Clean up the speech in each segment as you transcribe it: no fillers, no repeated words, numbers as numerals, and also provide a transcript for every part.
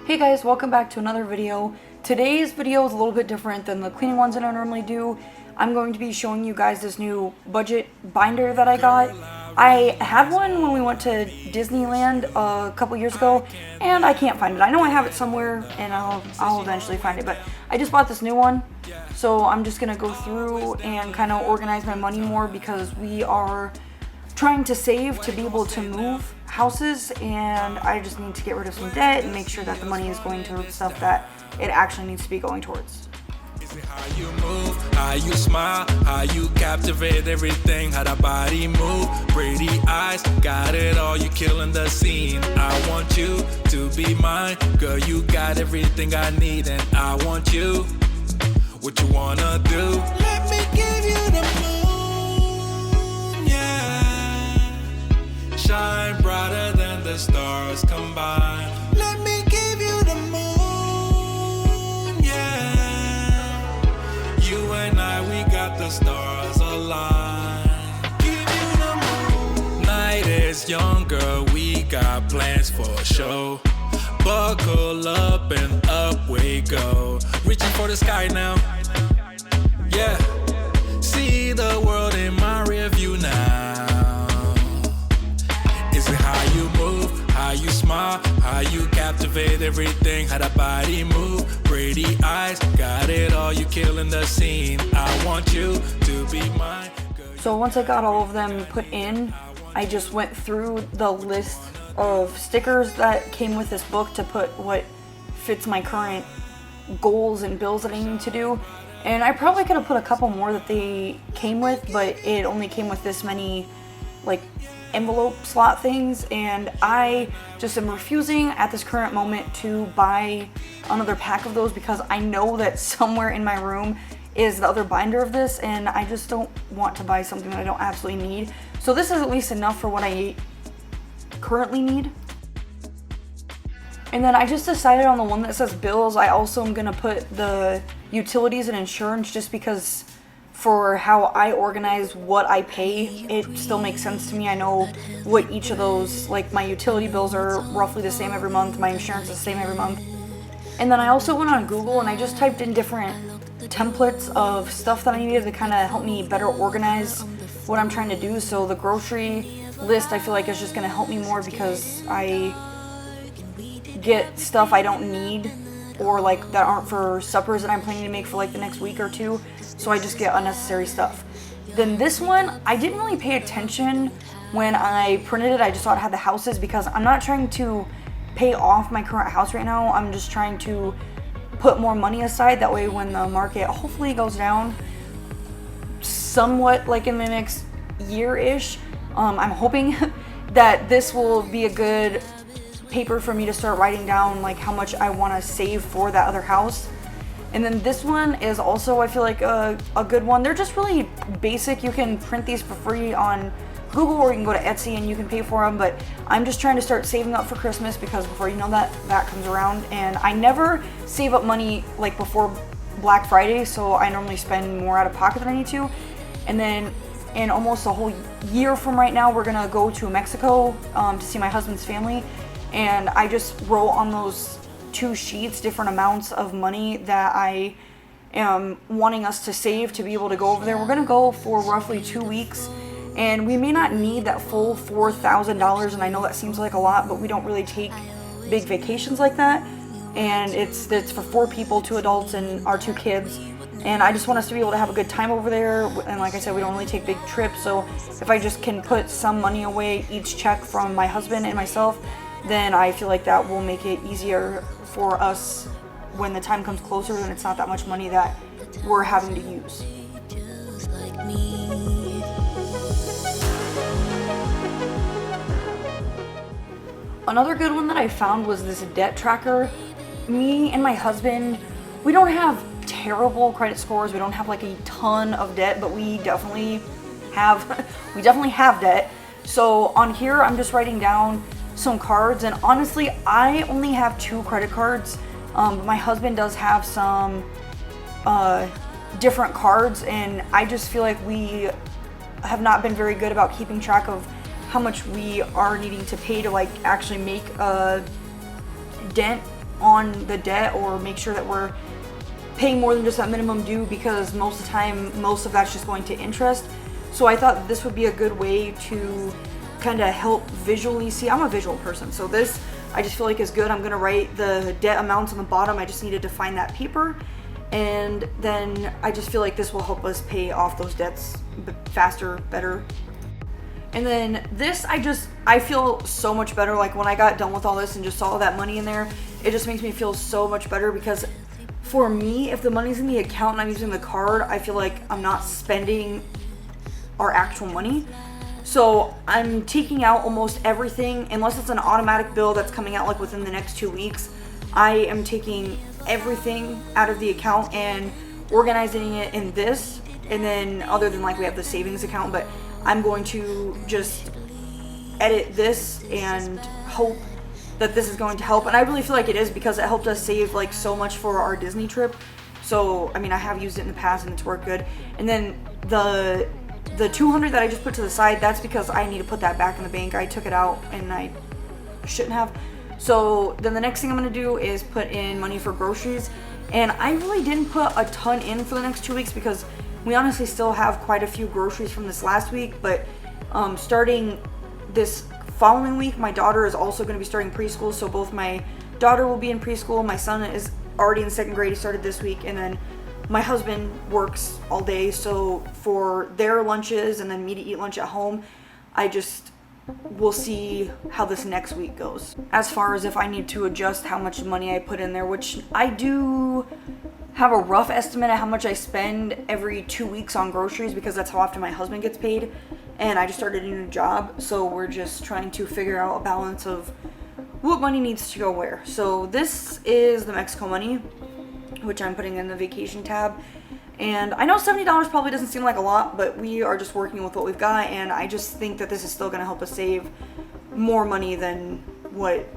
Hey guys, welcome back to another video. Today's video is a little bit different than the cleaning ones that I normally do. I'm going to be showing you guys this new budget binder that I got. I had one when we went to Disneyland a couple years ago, and I can't find it. I know I have it somewhere, and I'll eventually find it, but I just bought this new one. So I'm just going to go through and kind of organize my money more because we are trying to save to be able to move houses, and I just need to get rid of some debt and make sure that the money is going to stuff that it actually needs to be going towards. Is it how you move, how you smile, how you captivate everything, how that body move, pretty eyes, got it all, you killing the scene. I want you to be mine, girl, you got everything I need, and I want you, what you wanna do? Let me give you the moon, yeah, shine brighter than the stars combined. Let me give you the moon, yeah, you and I, we got the stars aligned. Give you the moon. Night is young, girl, we got plans for a show. Buckle up and up we go. Reaching for the sky now. Yeah. See the world in my rear view now. Is it how you move, how you smile, how you captivate everything, how that body move, pretty eyes, got it all, you killing the scene. I want you to be mine. So once I got all of them put in, I just went through the list of stickers that came with this book to put what fits my current goals and bills that I need to do. And I probably could have put a couple more that they came with, but it only came with this many like envelope slot things, and I just am refusing at this current moment to buy another pack of those because I know that somewhere in my room is the other binder of this, and I just don't want to buy something that I don't absolutely need. So this is at least enough for what I currently need. And then I just decided on the one that says bills, I also am gonna put the utilities and insurance, just because for how I organize what I pay, it still makes sense to me. I know what each of those, like my utility bills are roughly the same every month, my insurance is the same every month. And then I also went on Google and I just typed in different templates of stuff that I needed to kind of help me better organize what I'm trying to do. So the grocery list I feel like is just going to help me more because I get stuff I don't need or like that aren't for suppers that I'm planning to make for like the next week or two, so I just get unnecessary stuff. Then this one, I didn't really pay attention when I printed it. I just thought it had the houses because I'm not trying to pay off my current house right now. I'm just trying to put more money aside, that way when the market hopefully goes down somewhat like in the next year-ish, I'm hoping that this will be a good paper for me to start writing down like how much I want to save for that other house. And then this one is also, I feel like a good one. They're just really basic. You can print these for free on Google, or you can go to Etsy and you can pay for them, but I'm just trying to start saving up for Christmas because before you know that comes around, and I never save up money like before Black Friday, so I normally spend more out of pocket than I need to. And then in almost a whole year from right now, we're gonna go to Mexico to see my husband's family, and I just wrote on those two sheets different amounts of money that I am wanting us to save to be able to go over there. We're gonna go for roughly 2 weeks, and we may not need that full $4,000, and I know that seems like a lot, but we don't really take big vacations like that, and it's for 4 people, 2 adults and our 2 kids, and I just want us to be able to have a good time over there. And like I said, we don't really take big trips, so if I just can put some money away each check from my husband and myself, then I feel like that will make it easier for us when the time comes closer, and it's not that much money that we're having to use. Another good one that I found was this debt tracker. Me and my husband, we don't have terrible credit scores. We don't have like a ton of debt, but we definitely have debt. So on here, I'm just writing down some cards, and honestly, I only have 2 credit cards. But my husband does have some different cards, and I just feel like we have not been very good about keeping track of how much we are needing to pay to like actually make a dent on the debt or make sure that we're paying more than just that minimum due, because most of the time, most of that's just going to interest. So I thought this would be a good way to kind of help visually see. I'm a visual person, so this I just feel like is good. I'm gonna write the debt amounts on the bottom. I just need to define that paper, and then I just feel like this will help us pay off those debts faster, better. And then this, I feel so much better. Like when I got done with all this and just saw all that money in there, it just makes me feel so much better, because for me, if the money's in the account and I'm using the card, I feel like I'm not spending our actual money. So I'm taking out almost everything, unless it's an automatic bill that's coming out like within the next 2 weeks. I am taking everything out of the account and organizing it in this. And then other than like we have the savings account, but I'm going to just edit this and hope that this is going to help. And I really feel like it is, because it helped us save like so much for our Disney trip. So I mean, I have used it in the past and it's worked good. And then the $200 that I just put to the side, that's because I need to put that back in the bank. I took it out and I shouldn't have. So then the next thing I'm gonna do is put in money for groceries. And I really didn't put a ton in for the next 2 weeks, because we honestly still have quite a few groceries from this last week. But starting this following week, my daughter is also going to be starting preschool. So both my daughter will be in preschool. My son is already in second grade. He started this week. And then my husband works all day. So for their lunches and then me to eat lunch at home, we'll see how this next week goes. As far as if I need to adjust how much money I put in there, which I do have a rough estimate of how much I spend every 2 weeks on groceries, because that's how often my husband gets paid. And I just started a new job, so we're just trying to figure out a balance of what money needs to go where. So this is the Mexico money, which I'm putting in the vacation tab. And I know $70 probably doesn't seem like a lot, but we are just working with what we've got, and I just think that this is still going to help us save more money than what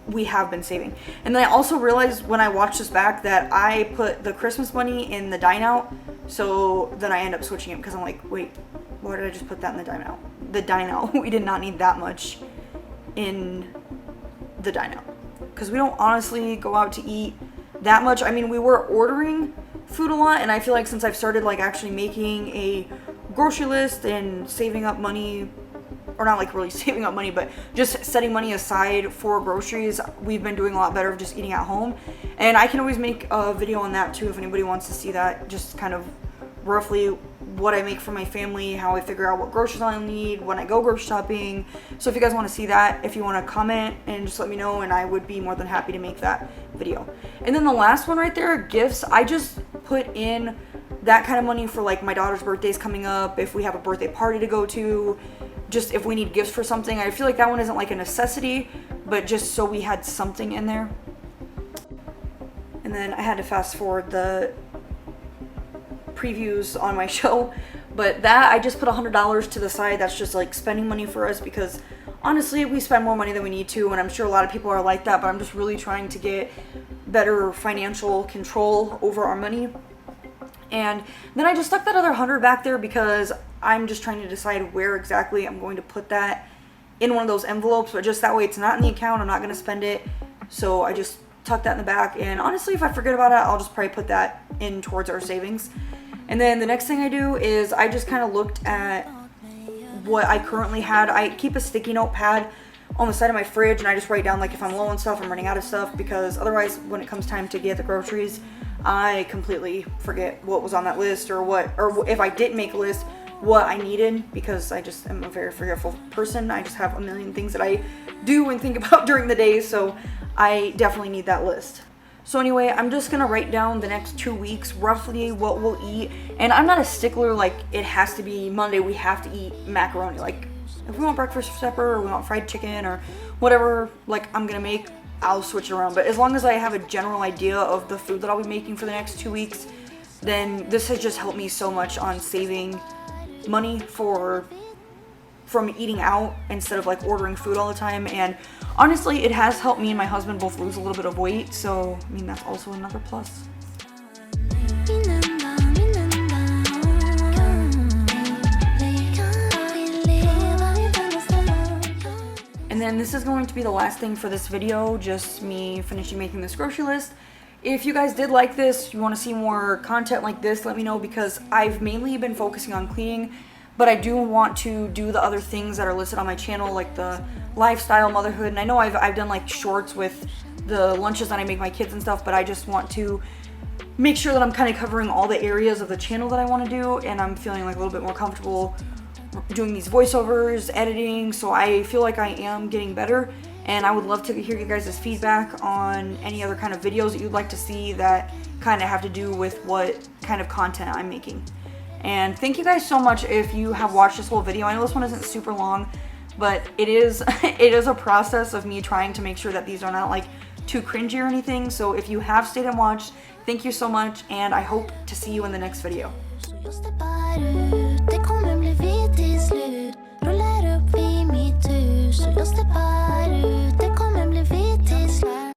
we have been saving. And then I also realized when I watched this back that I put the Christmas money in the dine out, so then I end up switching it, because I'm like, wait, why did I just put that in the dine out? The dine out, we did not need that much in the dine out, because we don't honestly go out to eat that much. I mean, we were ordering food a lot, and I feel like since I've started like actually making a grocery list and saving up money, or not like really saving up money, but just setting money aside for groceries, we've been doing a lot better of just eating at home. And I can always make a video on that too if anybody wants to see that, just kind of roughly what I make for my family, how I figure out what groceries I'll need when I go grocery shopping. So if you guys want to see that, if you want to comment and just let me know, and I would be more than happy to make that video. And then the last one right there, gifts, I just put in that kind of money for like my daughter's birthday's coming up, if we have a birthday party to go to, just if we need gifts for something. I feel like that one isn't like a necessity, but just so we had something in there. And then I had to fast forward the previews on my show, but that I just put $100 to the side. That's just like spending money for us, because honestly we spend more money than we need to, and I'm sure a lot of people are like that, but I'm just really trying to get better financial control over our money. And then I just stuck that other 100 back there, because I'm just trying to decide where exactly I'm going to put that in one of those envelopes, but just that way it's not in the account, I'm not going to spend it. So I just tuck that in the back, and honestly if I forget about it, I'll just probably put that in towards our savings. And then the next thing I do is I just kind of looked at what I currently had. I keep a sticky note pad on the side of my fridge, and I just write down like if I'm low on stuff, I'm running out of stuff, because otherwise when it comes time to get the groceries, I completely forget what was on that list, or if I didn't make a list, what I needed, because I just am a very forgetful person. I just have a million things that I do and think about during the day, so I definitely need that list. So anyway, I'm just gonna write down the next 2 weeks roughly what we'll eat, and I'm not a stickler like it has to be Monday we have to eat macaroni. Like if we want breakfast for supper, or we want fried chicken, or whatever like I'm gonna make, I'll switch it around. But as long as I have a general idea of the food that I'll be making for the next 2 weeks, then this has just helped me so much on saving money from eating out instead of like ordering food all the time. And honestly, it has helped me and my husband both lose a little bit of weight, so I mean that's also another plus. And And then this is going to be the last thing for this video, just me finishing making this grocery list. If you guys did like this, you want to see more content like this, let me know, because I've mainly been focusing on cleaning, but I do want to do the other things that are listed on my channel, like the lifestyle, motherhood, and I know I've done like shorts with the lunches that I make my kids and stuff, but I just want to make sure that I'm kind of covering all the areas of the channel that I want to do, and I'm feeling like a little bit more comfortable doing these voiceovers, editing, so I feel like I am getting better. And I would love to hear you guys' feedback on any other kind of videos that you'd like to see that kind of have to do with what kind of content I'm making. And thank you guys so much if you have watched this whole video. I know this one isn't super long, but it is a process of me trying to make sure that these are not like too cringy or anything. So if you have stayed and watched, thank you so much, and I hope to see you in the next video. Så jag steppar ut, det kommer bli vitt till slut. Rullar upp i mitt hus, så jag steppar